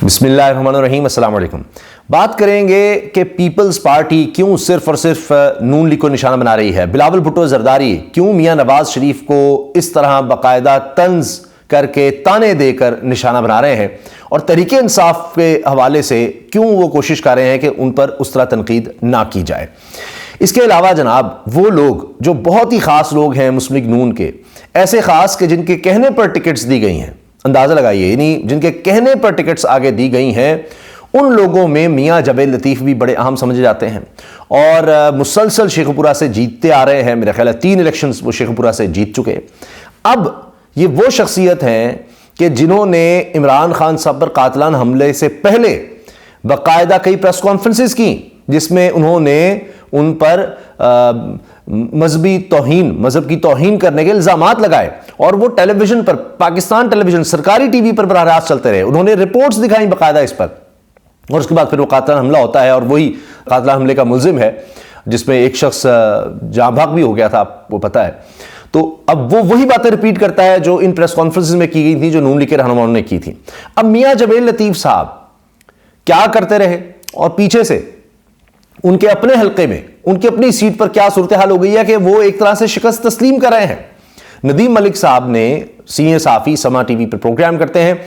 बिस्मिल्लाहिर्रहमानिर्रहीम, अस्सलाम वालेकुम। बात करेंगे कि पीपल्स पार्टी क्यों सिर्फ और सिर्फ नून लीग को निशाना बना रही है। बिलावल भुट्टो जरदारी क्यों मियां नवाज शरीफ को इस तरह बाकायदा तंज करके ताने देकर निशाना बना रहे हैं, और तहरीक इंसाफ के हवाले से क्यों वो कोशिश कर रहे हैं कि उन पर उस तरह तनकीद ना की जाए। इसके अलावा जनाब वो लोग जो बहुत ही ख़ास लोग हैं मुस्लिम लीग नून के, ऐसे ख़ास के जिनके कहने पर टिकट्स दी गई हैं, अंदाज़ा लगाइए, यानी जिनके कहने पर टिकट्स आगे दी गई हैं, उन लोगों में मियां जावेद लतीफ़ भी बड़े अहम समझे जाते हैं और मुसलसल शेखपुरा से जीतते आ रहे हैं। मेरा ख्याल है 3 इलेक्शंस वो शेखपुरा से जीत चुके। अब ये वो शख्सियत हैं कि जिन्होंने इमरान खान साहब पर कातलान हमले से पहले बाकायदा कई प्रेस कॉन्फ्रेंसेस की, जिसमें उन्होंने उन पर मजहब की तौहीन करने के इल्जामात लगाए, और वो टेलीविजन पर, पाकिस्तान टेलीविजन, सरकारी टीवी पर बराह रास्त चलते रहे। उन्होंने रिपोर्ट्स दिखाई बाकायदा इस पर, और उसके बाद फिर वो कातलान हमला होता है, और वही कातलान हमले का मुल्जिम है जिसमें एक शख्स जाँ भाग भी हो गया था, आपको पता है। तो अब वो वही बातें रिपीट करता है जो इन प्रेस कॉन्फ्रेंसेस में की गई थी, जो नून लीग के रहनुमाओं ने की थी। अब मियां जावेद लतीफ़ साहब क्या करते रहे, और पीछे से उनके अपने हल्के में, उनकी अपनी सीट पर क्या सूरत हाल हो गई है कि वो एक तरह से शिकस्त तस्लीम कर रहे हैं। नदीम मलिक साहब ने, सीनियर साफ़ी, समा टीवी पर प्रोग्राम करते हैं,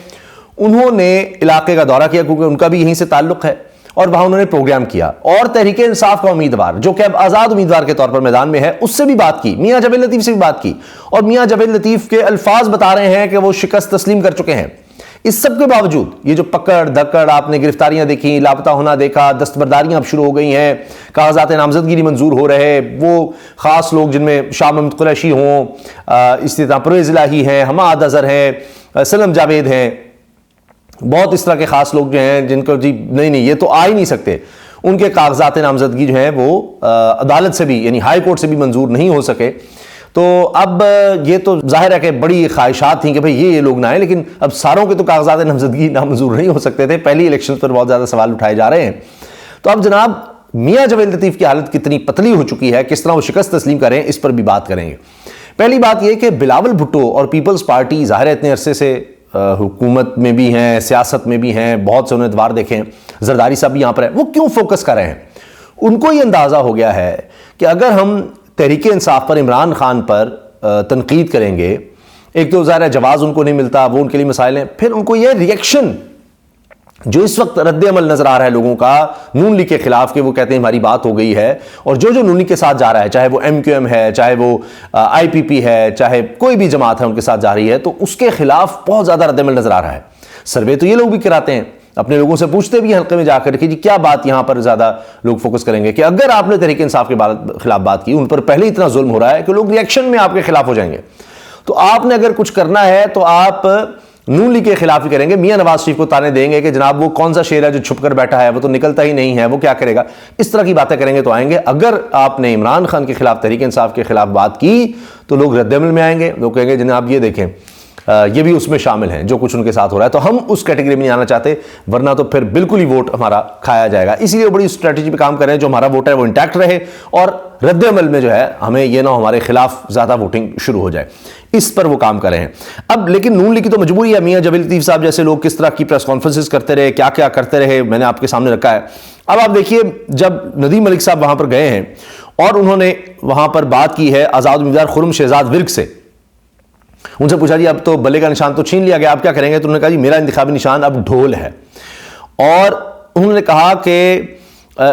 उन्होंने इलाके का दौरा किया क्योंकि उनका भी यहीं से ताल्लुक है, और वहां उन्होंने प्रोग्राम किया, और तहरीक इंसाफ का उम्मीदवार जो कि अब आज़ाद उम्मीदवार के तौर पर मैदान में है, उससे भी बात की, मियां जावेद लतीफ़ से भी बात की, और मियां जावेद लतीफ़ के अल्फाज बता रहे हैं कि वो शिकस्त तस्लीम कर चुके हैं। इस सब के बावजूद ये जो पकड़ धक्कड़, आपने गिरफ्तारियां देखी, लापता होना देखा, दस्तबरदारियां अब शुरू हो गई हैं, कागजात नामजदगी मंजूर हो रहे, वो खास लोग जिनमें शाह महमूद कुरैशी हों, इसी तरह परवेज़ इलाही हैं, हमाद अज़हर हैं, सलम जावेद हैं, बहुत इस तरह के खास लोग जो हैं जिनको जी नहीं ये तो आ ही नहीं सकते, उनके कागजात नामजदगी जो हैं वो अदालत से भी, यानी हाई कोर्ट से भी मंजूर नहीं हो सके। तो अब ये तो जाहिर है कि बड़ी ख्वाहिशात थी कि भाई ये लोग ना आए, लेकिन अब सारों के तो कागजात नामजदगी नामंजूर नहीं हो सकते थे। पहली इलेक्शन पर बहुत ज़्यादा सवाल उठाए जा रहे हैं। तो अब जनाब मियां जावेद लतीफ़ की हालत कितनी पतली हो चुकी है, किस तरह वो शिकस्त तस्लीम करें, इस पर भी बात करेंगे। पहली बात यह कि बिलावल भुट्टो और पीपल्स पार्टी ज़ाहिर इतने अरसे से हुकूमत में भी हैं, सियासत में भी हैं, बहुत से उम्मीदवार देखें, जरदारी साहब भी यहाँ पर है, वो क्यों फोकस कर रहे हैं? उनको ये अंदाज़ा हो गया है कि अगर हम तहरीक इंसाफ पर, इमरान खान पर तनकीद करेंगे, एक तो ज़ाहिर है जवाज़ उनको नहीं मिलता, वो उनके लिए मसाइल हैं, फिर उनको ये रिएक्शन जो इस वक्त रद्द-ए-अमल नजर आ रहा है लोगों का नून लीग के खिलाफ, के वो कहते हैं हमारी बात हो गई है, और जो नून लीग के साथ जा रहा है, चाहे वो MQM है, चाहे वो IPP है, चाहे कोई भी जमात है उनके साथ जा रही है, तो उसके खिलाफ बहुत ज़्यादा रद्द-ए-अमल नजर आ रहा है। सर्वे तो ये लोग भी कराते हैं, अपने लोगों से पूछते भी हल्के में जाकर कि जी क्या बात यहां पर ज्यादा लोग फोकस करेंगे, कि अगर आपने तहरीक इंसाफ के खिलाफ बात की, उन पर पहले इतना जुल्म हो रहा है कि लोग रिएक्शन में आपके खिलाफ हो जाएंगे, तो आपने अगर कुछ करना है तो आप नून लीग के खिलाफ ही करेंगे। मियां नवाज शरीफ को ताने देंगे कि जनाब वो कौन सा शेर है जो छुप कर बैठा है, वो तो निकलता ही नहीं है, वो क्या करेगा, इस तरह की बातें करेंगे तो आएंगे। अगर आपने इमरान खान के खिलाफ, तहरीक इंसाफ के खिलाफ बात की, तो लोग रद्द-ए-अमल में आएंगे, लोग कहेंगे जनाब ये देखें ये भी उसमें शामिल हैं जो कुछ उनके साथ हो रहा है, तो हम उस कैटेगरी में नहीं आना चाहते, वरना तो फिर बिल्कुल ही वोट हमारा खाया जाएगा। इसीलिए बड़ी स्ट्रैटेजी पे काम कर रहे हैं, जो हमारा वोट है वो इंटैक्ट रहे, और रद्द-ए-अमल में जो है हमें ये ना हमारे खिलाफ ज्यादा वोटिंग शुरू हो जाए, इस पर वो काम कर रहे हैं। अब लेकिन नून लीग की तो मजबूरी है, मियां जावेद लतीफ़ साहब जैसे लोग किस तरह की प्रेस कॉन्फ्रेंसेस करते रहे, क्या क्या करते रहे, मैंने आपके सामने रखा है। अब आप देखिए, जब नदीम मलिक साहब वहां पर गए हैं और उन्होंने वहां पर बात की है आजाद उम्मीदवार खुर्रम शहजाद विर्क से, उनसे पूछा जी अब तो बल्ले का निशान तो छीन लिया गया, आप क्या करेंगे? तो उन्होंने कहा जी मेरा इंतखाबी निशान अब ढोल है, और उन्होंने कहा कि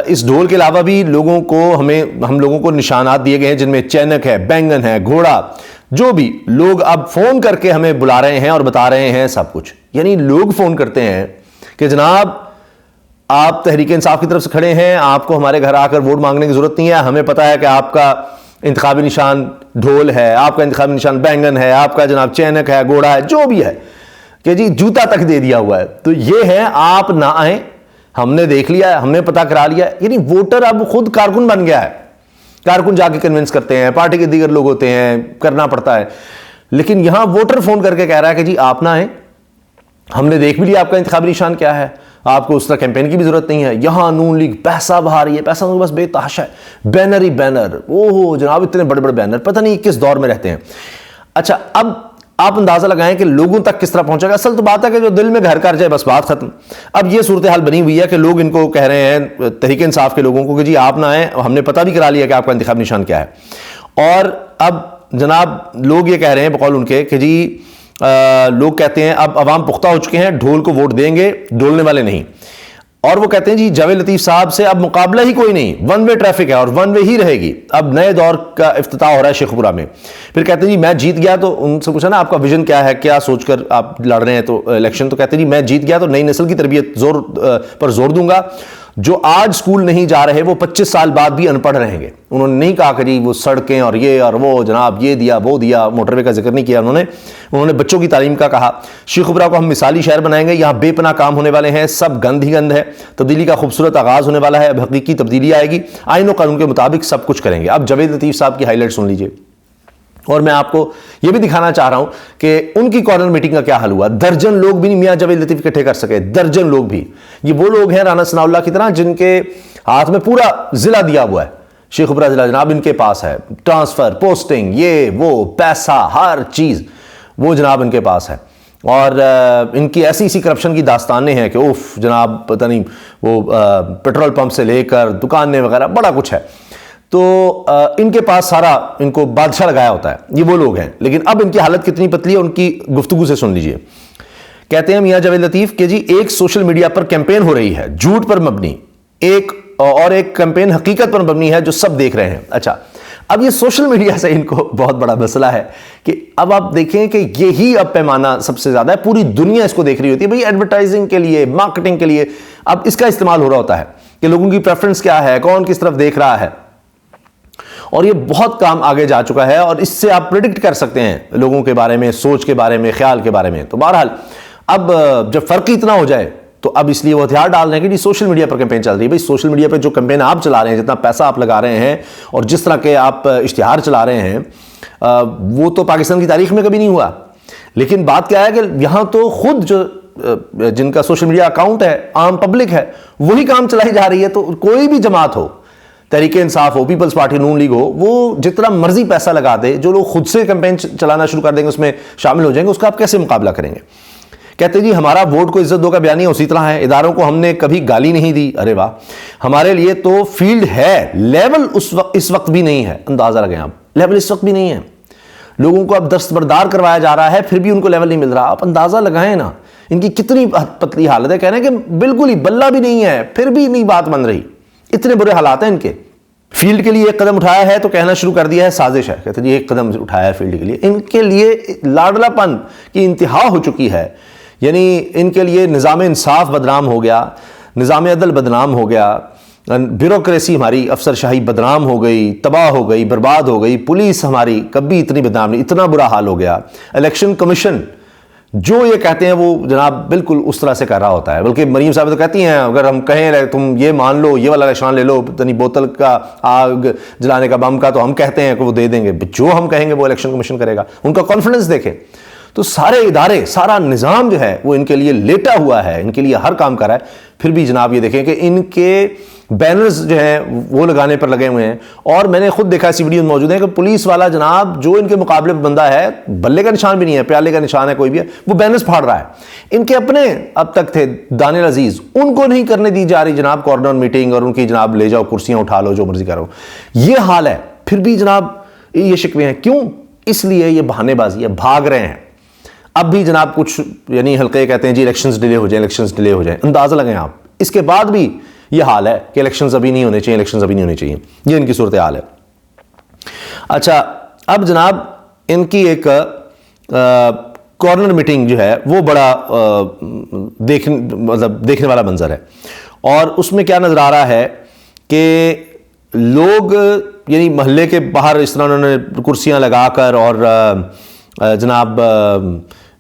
इस ढोल के अलावा भी लोगों को, हम लोगों को निशानात दिए गए हैं जिनमें चैनक है, बैंगन है, घोड़ा, जो भी लोग अब फोन करके हमें बुला रहे हैं और बता रहे हैं सब कुछ। यानी लोग फोन करते हैं कि जनाब आप तहरीक इंसाफ की तरफ से खड़े हैं, आपको हमारे घर आकर वोट मांगने की जरूरत नहीं है, हमें पता है कि आपका इंतखाबी निशान ढोल है, आपका इंतखाबी निशान बैंगन है, आपका जनाब चैनक है, घोड़ा है, जो भी है, कि जी जूता तक दे दिया हुआ है, तो ये है, आप ना आए, हमने देख लिया है, हमने पता करा लिया है। यानी वोटर अब खुद कारकुन बन गया है, कारकुन जाके कन्विंस करते हैं, पार्टी के दीगर लोग होते हैं, करना पड़ता है, लेकिन यहां वोटर फोन करके कह रहा है कि जी आप ना आए, हमने देख भी लिया आपका इंतखाबी निशान क्या है, आपको उस तरह कैंपेन की भी जरूरत नहीं है। यहां नून लीग पैसा बहा रही है, पैसा तो बस बेतहाशा है, बैनर ही बैनर, ओहो जनाब इतने बड़े बड़े बैनर, पता नहीं किस दौर में रहते हैं। अच्छा, अब आप अंदाजा लगाएं कि लोगों तक किस तरह पहुंचेगा। असल तो बात है कि जो दिल में घर कर जाए बस बात खत्म। अब ये सूरत हाल बनी हुई है कि लोग इनको कह रहे हैं, तहरीक इंसाफ के लोगों को, कि जी आप ना आए, हमने पता भी करा लिया कि आपका इंतखाब निशान क्या है। और अब जनाब लोग ये कह रहे हैं बकौल उनके कि जी लोग कहते हैं अब अवाम पुख्ता हो चुके हैं, ढोल को वोट देंगे, डोलने वाले नहीं। और वो कहते हैं जी जावेद लतीफ साहब से अब मुकाबला ही कोई नहीं, वन वे ट्रैफिक है और वन वे ही रहेगी। अब नए दौर का इफ्तिताह हो रहा है शेखपुरा में। फिर कहते हैं जी मैं जीत गया, तो उनसे पूछा ना आपका विजन क्या है, क्या सोचकर आप लड़ रहे हैं तो इलेक्शन, तो कहते हैं जी मैं जीत गया तो नई नस्ल की तरबियत पर जोर दूंगा। जो आज स्कूल नहीं जा रहे वो 25 साल बाद भी अनपढ़ रहेंगे। उन्होंने नहीं कहा कि जी वो सड़कें और ये और वो जनाब ये दिया वो दिया, मोटरवे का जिक्र नहीं किया उन्होंने बच्चों की तालीम का कहा। शेखपुरा को हम मिसाली शहर बनाएंगे, यहाँ बेपनाह काम होने वाले हैं, सब गंद ही गंद है, तब्दीली का खूबसूरत आगाज होने वाला है, अब हकीकी तब्दीली आएगी, आईन और कानून के मुताबिक सब कुछ करेंगे। अब जावेद लतीफ साहब की हाईलाइट सुन लीजिए। और मैं आपको यह भी दिखाना चाह रहा हूं कि उनकी कॉर्नर मीटिंग का क्या हाल हुआ। दर्जन लोग भी नहीं मियां जावेद लतीफ इकट्ठे कर सके, दर्जन लोग भी। ये वो लोग हैं राना सनाउल्लाह की तरह जिनके हाथ में पूरा जिला दिया हुआ है, शेखपुरा जिला जनाब इनके पास है, ट्रांसफर, पोस्टिंग, ये वो, पैसा, हर चीज वो जनाब इनके पास है। और इनकी ऐसी इसी करप्शन की दास्तानें हैं कि उफ जनाब पता नहीं वो पेट्रोल पंप से लेकर दुकानें वगैरह बड़ा कुछ है। तो इनके पास सारा इनको बादशाह लगाया होता है, ये वो लोग हैं। लेकिन अब इनकी हालत कितनी पतली है उनकी गुफ्तगू से सुन लीजिए। कहते हैं मियां जावेद लतीफ कि जी एक सोशल मीडिया पर कैंपेन हो रही है झूठ पर मबनी, एक कैंपेन हकीकत पर मबनी है जो सब देख रहे हैं। अच्छा, अब ये सोशल मीडिया से इनको बहुत बड़ा मसला है कि अब आप देखें कि यही अब पैमाना सबसे ज्यादा है, पूरी दुनिया इसको देख रही होती है भाई, एडवर्टाइजिंग के लिए, मार्केटिंग के लिए अब इसका इस्तेमाल हो रहा होता है कि लोगों की प्रेफरेंस क्या है, कौन किस तरफ देख रहा है। और ये बहुत काम आगे जा चुका है और इससे आप प्रिडिक्ट कर सकते हैं लोगों के बारे में, सोच के बारे में, ख्याल के बारे में। तो बहरहाल अब जब फर्क इतना हो जाए तो अब इसलिए वो हथियार डाल रहे हैं कि सोशल मीडिया पर कैंपेन चल रही है। भाई सोशल मीडिया पर जो कैंपेन आप चला रहे हैं, जितना पैसा आप लगा रहे हैं और जिस तरह के आप इश्तिहार चला रहे हैं, वो तो पाकिस्तान की तारीख में कभी नहीं हुआ। लेकिन बात क्या है कि यहां तो खुद जो जिनका सोशल मीडिया अकाउंट है, आम पब्लिक है, वही काम चलाई जा रही है। तो कोई भी जमात हो, तहरीक इंसाफ हो, पीपल्स पार्टी, नून लीग हो, वो जितना मर्जी पैसा लगा दे, जो लोग खुद से कैंपेन चलाना शुरू कर देंगे, उसमें शामिल हो जाएंगे, उसका आप कैसे मुकाबला करेंगे। कहते जी हमारा वोट को इज्जत दो का बयानिया उसी तरह है, इदारों को हमने कभी गाली नहीं दी। अरे वाह, हमारे लिए तो फील्ड है, लेवल इस वक्त भी नहीं है। अंदाजा लगाएं आप, लेवल इस वक्त भी नहीं है। लोगों को अब दस्तबरदार करवाया जा रहा है, फिर भी उनको लेवल नहीं मिल रहा। आप अंदाजा लगाएं ना इनकी कितनी पतली हालत है। कह रहे हैं कि बिल्कुल ही बल्ला भी नहीं है, फिर भी नहीं बात बन रही। इतने बुरे हालात हैं इनके। फील्ड के लिए एक कदम उठाया है तो कहना शुरू कर दिया है साजिश है। कहते जी एक कदम उठाया है फील्ड के लिए। इनके लिए लाडलापन की इंतहा हो चुकी है। यानी इनके लिए निज़ाम इंसाफ बदनाम हो गया, निज़ाम अदल बदनाम हो गया, ब्यूरोक्रेसी हमारी अफसरशाही बदनाम हो गई, तबाह हो गई, बर्बाद हो गई। पुलिस हमारी कभी इतनी बदनाम नहीं, इतना बुरा हाल हो गया। इलेक्शन कमीशन जो ये कहते हैं वो जनाब बिल्कुल उस तरह से कर रहा होता है। बल्कि मरीम साहब तो कहती हैं अगर हम कहें तुम ये मान लो, ये वाला निशान ले लो, तनी बोतल का आग जलाने का, बम का, तो हम कहते हैं कि वो दे देंगे। जो हम कहेंगे वो इलेक्शन कमीशन करेगा। उनका कॉन्फिडेंस देखें तो सारे इदारे, सारा निज़ाम जो है वो इनके लिए लेटा हुआ है, इनके लिए हर काम कर रहा है। फिर भी जनाब ये देखें कि इनके बैनर्स जो हैं वो लगाने पर लगे हुए हैं। और मैंने खुद देखा, ऐसी वीडियो मौजूद है कि पुलिस वाला जनाब जो इनके मुकाबले बंदा है, बल्ले का निशान भी नहीं है, प्याले का निशान है, कोई भी है, वो बैनर्स फाड़ रहा है। इनके अपने अब तक थे दानिल अजीज, उनको नहीं करने दी जा रही जनाब कॉर्नर मीटिंग, और उनकी जनाब ले जाओ कुर्सियां उठा लो, जो मर्जी करो। ये हाल है। फिर भी जनाब ये शिकवे हैं। क्यों? इसलिए ये बहानेबाजी है, भाग रहे हैं। अब भी जनाब कुछ यानी हल्के कहते हैं जी इलेक्शंस डिले हो जाए, इलेक्शंस डिले हो जाए। अंदाजा लगाएं आप, इसके बाद भी ये हाल है कि इलेक्शंस अभी नहीं होने चाहिए, इलेक्शंस अभी नहीं होने चाहिए। ये इनकी सूरत हाल है। अच्छा, अब जनाब इनकी एक कॉर्नर मीटिंग जो है वो बड़ा देखने वाला मंजर है। और उसमें क्या नजर आ रहा है कि लोग यानी मोहल्ले के बाहर इस तरह उन्होंने कुर्सियां लगाकर और जनाब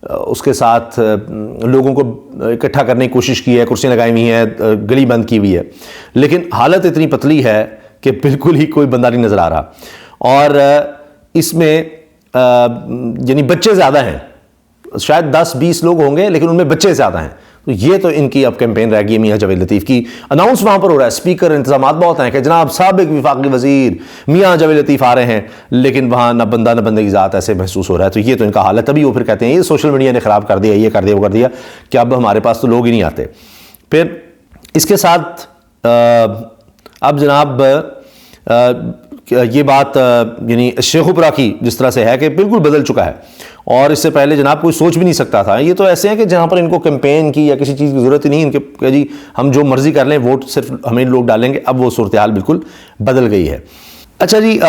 उसके साथ लोगों को इकट्ठा करने की कोशिश की है, कुर्सियां लगाई हुई हैं, गली बंद की हुई है। लेकिन हालत इतनी पतली है कि बिल्कुल ही कोई बंदा नहीं नजर आ रहा। और इसमें यानी बच्चे ज़्यादा हैं, शायद 10-20 लोग होंगे, लेकिन उनमें बच्चे ज़्यादा हैं। तो ये तो इनकी अब कैंपेन रह गई मियां जावेद लतीफ की। अनाउंस वहां पर हो रहा है, स्पीकर इंतजाम बहुत हैं कि जनाब साबिक विफाकी वजीर मियां जावेद लतीफ आ रहे हैं, लेकिन वहां न बंदा न बंदे की ज़ात ऐसे महसूस हो रहा है। तो ये तो इनका हाल है। तभी वो फिर कहते हैं ये सोशल मीडिया ने ख़राब कर दिया, ये कर दिया, वो कर दिया, कि अब हमारे पास तो लोग ही नहीं आते। फिर इसके साथ अब जनाब ये बात यानी शेखुपुरा की जिस तरह से है कि बिल्कुल बदल चुका है, और इससे पहले जनाब कोई सोच भी नहीं सकता था। ये तो ऐसे हैं कि जहाँ पर इनको कैंपेन की या किसी चीज़ की ज़रूरत ही नहीं, इनके जी हम जो मर्जी कर लें, वोट सिर्फ हमें लोग डालेंगे। अब वो सूरत हाल बिल्कुल बदल गई है। अच्छा जी,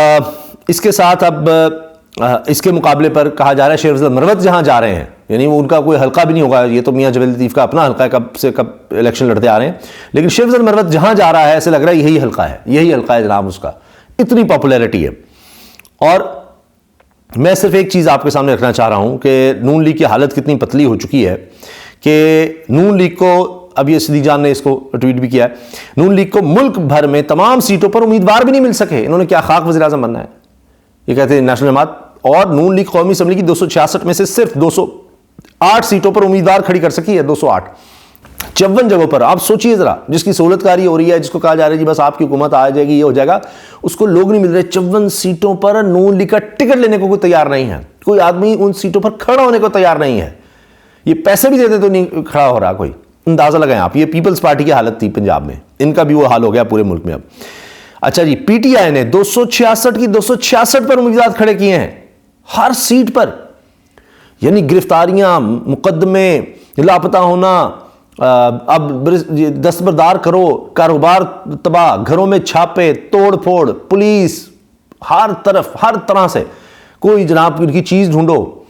इसके साथ अब इसके मुकाबले पर कहा जा रहा है शेर अफजल मरवत जहाँ जा रहे हैं, यानी वो उनका कोई हल्का भी नहीं होगा, ये तो मियां जावेद लतीफ का अपना हल्का है, कब से कब इलेक्शन लड़ते आ रहे हैं, लेकिन शेर अफजल मरवत जहाँ जा रहा है ऐसे लग रहा है यही हल्का है, यही हल्का है जनाब उसका, इतनी पॉपुलैरिटी है। और मैं सिर्फ एक चीज़ आपके सामने रखना चाह रहा हूं कि नून लीग की हालत कितनी पतली हो चुकी है कि नून लीग को, अब ये सिद्दीक जान ने इसको ट्वीट भी किया है, नून लीग को मुल्क भर में तमाम सीटों पर उम्मीदवार भी नहीं मिल सके। इन्होंने क्या खाक वज़ीर आज़म बनना है, ये कहते हैं नेशनल जमात। और नून लीग कौमी असम्बली की 266 में से सिर्फ 208 सीटों पर उम्मीदवार खड़ी कर सकी है, 208 54 जगहों पर। आप सोचिए जरा, जिसकी सहूलतकारी हो रही है, जिसको कहा जा रहा है जी बस आपकी हुकूमत आ जाएगी, ये हो जाएगा, उसको लोग नहीं मिल रहे। 54 सीटों पर नून लीग का टिकट लेने को कोई तैयार नहीं है, कोई आदमी उन सीटों पर खड़ा होने को तैयार नहीं है। ये पैसे भी देते तो नहीं खड़ा हो रहा कोई। अंदाजा लगाएं आप, ये पीपल्स पार्टी की हालत थी पंजाब में, इनका भी वो हाल हो गया पूरे मुल्क में अब। अच्छा जी, पीटीआई ने 266 की 266 पर उम्मीदवार खड़े किए हैं हर सीट पर, यानी गिरफ्तारियां, मुकदमे, लापता होना, अब दस्तबरदार करो, कारोबार तबाह, घरों में छापे, तोड़ फोड़, पुलिस हर तरफ, हर तरह से कोई जनाब इनकी चीज़ ढूंढो,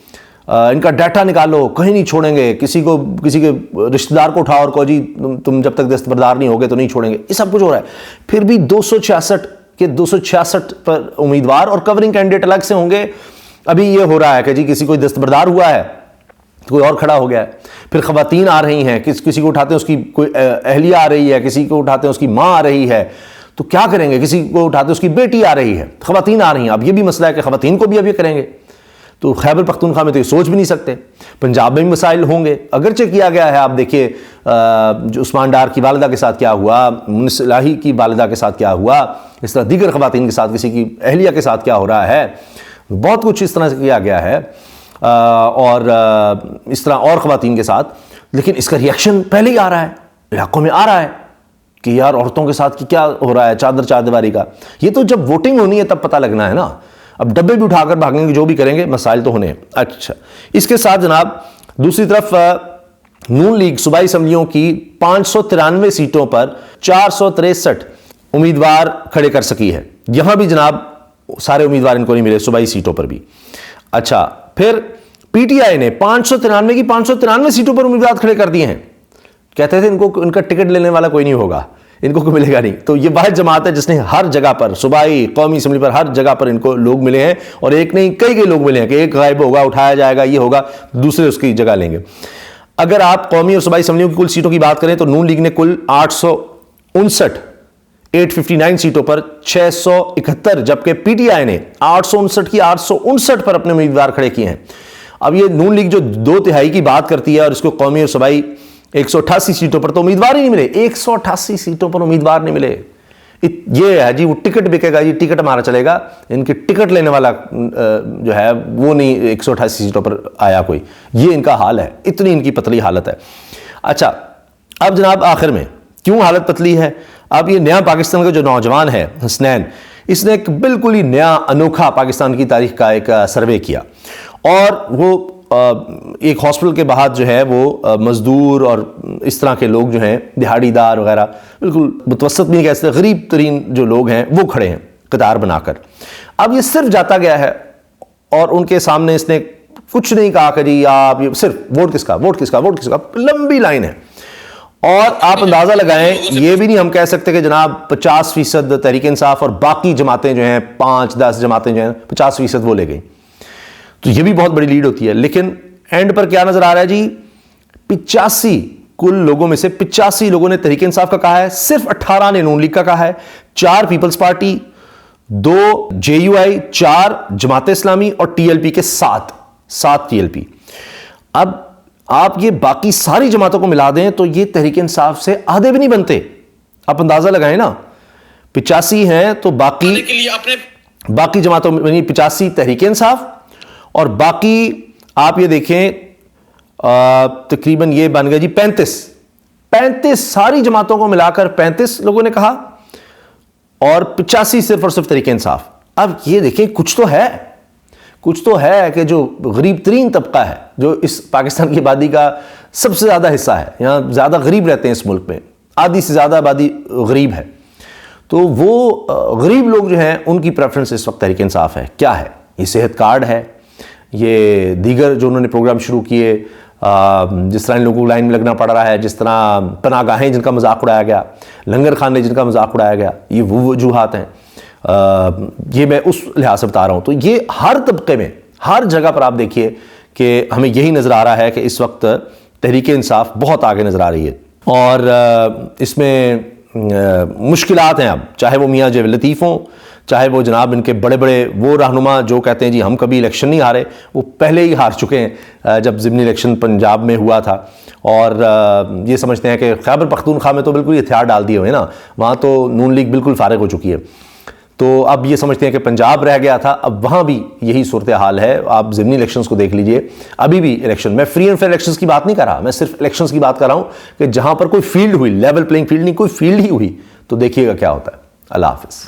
इनका डाटा निकालो, कहीं नहीं छोड़ेंगे किसी को, किसी के रिश्तेदार को उठाओ और कहो जी तुम जब तक दस्तबरदार नहीं होगे तो नहीं छोड़ेंगे। ये सब कुछ हो रहा है। फिर भी 266 के 266 पर उम्मीदवार, और कवरिंग कैंडिडेट अलग से होंगे। अभी ये हो रहा है कि जी किसी कोई दस्तबरदार हुआ है, कोई और खड़ा हो गया है, फिर खवातीन आ रही हैं, किसी को उठाते हैं उसकी कोई अहलिया आ रही है, किसी को उठाते हैं उसकी माँ आ रही है, तो क्या करेंगे, किसी को उठाते हैं उसकी बेटी आ रही है, खवातीन आ रही हैं। अब ये भी मसला है कि खवातीन को भी अब ये करेंगे, तो खैबर पख्तूनख्वा में तो ये सोच भी नहीं सकते। पंजाब में भी मसाइल होंगे, अगरचे किया गया है। आप देखिए जो उस्मान डार की वालिदा के साथ क्या हुआ, मुनिस इलाही की वालिदा के साथ क्या हुआ, इस तरह दीगर खवातीन के साथ, किसी की अहलिया के साथ क्या हो रहा है, बहुत कुछ इस तरह से किया गया है, और इस तरह और ख़वातीन के साथ। लेकिन इसका रिएक्शन पहले ही आ रहा है, इलाकों में आ रहा है कि यार औरतों के साथ क्या हो रहा है, चादर चारदीवारी का। ये तो जब वोटिंग होनी है तब पता लगना है ना। अब डब्बे भी उठाकर भागेंगे, जो भी करेंगे, मसाइल तो होने हैं। अच्छा, इसके साथ जनाब दूसरी तरफ नून लीग सूबाई असम्बलियों की 593 सीटों पर 463 उम्मीदवार खड़े कर सकी है। यहां भी जनाब सारे उम्मीदवार इनको नहीं मिले, सूबाई सीटों पर भी। अच्छा, फिर पीटीआई ने 593 की 593 सीटों पर उम्मीदवार खड़े कर दिए हैं। कहते थे इनको, इनका टिकट लेने वाला कोई नहीं होगा, इनको कोई मिलेगा नहीं। तो ये वाहिद जमात है जिसने हर जगह पर, सूबाई कौमी असम्बली पर हर जगह पर इनको लोग मिले हैं, और एक नहीं कई मिले हैं कि एक गायब होगा, उठाया जाएगा, ये होगा, दूसरे उसकी जगह लेंगे। अगर आप कौमी और सूबाई असम्बलियों की कुल सीटों की बात करें तो नून लीग ने कुल 859 सीटों पर 671, जबकि पीटीआई ने 859 की 859 पर अपने उम्मीदवार खड़े किए हैं। अब ये नून लीग जो 2/3 की बात करती है, और इसको कौमी और सूबाई 188 सीटों पर तो उम्मीदवार ही नहीं मिले, 188 सीटों पर उम्मीदवार नहीं मिले। ये है जी, वो टिकट बिकेगा जी, टिकट हमारा चलेगा, इनके टिकट लेने वाला जो है वो नहीं 188 सीटों पर आया कोई। ये इनका हाल है, इतनी इनकी पतली हालत है। अच्छा, अब जनाब आखिर में क्यों हालत पतली है? अब ये नया पाकिस्तान का जो नौजवान है हसनैन, इसने एक बिल्कुल ही नया अनोखा पाकिस्तान की तारीख का एक सर्वे किया, और वो एक हॉस्पिटल के बाहर जो है वो मजदूर और इस तरह के लोग जो हैं, दिहाड़ीदार वगैरह, बिल्कुल मुतवसत नहीं कह सकते, गरीब तरीन जो लोग हैं वो खड़े हैं कतार बनाकर। अब ये सिर्फ जाता गया है और उनके सामने इसने कुछ नहीं कहा कि जी आप ये सिर्फ वोट किसका, वोट किसका, वोट किसका, लंबी लाइन है। और आप अंदाजा लगाएं, ये भी नहीं हम कह सकते कि जनाब 50% तहरीक इंसाफ और बाकी जमातें जो हैं 5-10 जमातें जो हैं 50% वो ले गई, तो ये भी बहुत बड़ी लीड होती है। लेकिन एंड पर क्या नजर आ रहा है जी, 85 कुल लोगों में से 85 लोगों ने तहरीक इंसाफ का कहा है, सिर्फ 18 ने नून लीग का कहा है, 4 peoples party, 2 JUI, 4 Jamaat Islami और टीएलपी के 7 टीएलपी। अब आप ये बाकी सारी जमातों को मिला दें तो ये तहरीक इंसाफ से आधे भी नहीं बनते। आप अंदाजा लगाएं ना, 85 हैं तो बाकी के लिए अपने बाकी जमातों में 85 तहरीक इंसाफ, और बाकी आप ये देखें तकरीबन ये बन गया जी 35 सारी जमातों को मिलाकर 35 लोगों ने कहा, और 85 सिर्फ और सिर्फ तहरीक इंसाफ। अब ये देखें कुछ तो है कि जो गरीब तरीन तबका है, जो इस पाकिस्तान की आबादी का सबसे ज़्यादा हिस्सा है, यहाँ ज़्यादा गरीब रहते हैं इस मुल्क में, आधी से ज़्यादा आबादी गरीब है, तो वो गरीब लोग जो हैं उनकी प्रेफरेंस इस वक्त तहरीक इंसाफ है। क्या है ये? सेहत कार्ड है, ये दीगर जो उन्होंने प्रोग्राम शुरू किए, जिस तरह इन लोगों को लाइन में लगना पड़ रहा है, जिस तरह पनागाहें जिनका मजाक उड़ाया गया, लंगर खाने जिनका मजाक उड़ाया गया, ये वो वजूहात हैं। ये मैं उस लिहाज से बता रहा हूँ। तो ये हर तबके में, हर जगह पर आप देखिए कि हमें यही नज़र आ रहा है कि इस वक्त तहरीक इंसाफ बहुत आगे नज़र आ रही है, और इसमें मुश्किलात हैं। अब चाहे वो मियाँ जवेद लतीफ़ हों, चाहे वो जनाब इनके बड़े बड़े वो रहनुमा जो कहते हैं जी हम कभी इलेक्शन नहीं हारे, वो पहले ही हार चुके हैं जब ज़िमनी इलेक्शन पंजाब में हुआ था, और ये समझते हैं कि खैबर पख्तूनख्वा में तो बिल्कुल हथियार डाल दिए हुए ना, वहाँ तो नून लीग बिल्कुल फारिग हो चुकी है। तो अब ये समझते हैं कि पंजाब रह गया था, अब वहाँ भी यही सूरत हाल है। आप ज़िमनी इलेक्शंस को देख लीजिए, अभी भी इलेक्शन, मैं फ्री एंड फेयर इलेक्शंस की बात नहीं कर रहा, मैं सिर्फ इलेक्शंस की बात कर रहा हूँ कि जहाँ पर कोई फील्ड हुई, लेवल प्लेइंग फील्ड नहीं, कोई फील्ड ही हुई, तो देखिएगा क्या होता है। अल्लाह हाफ़िज़।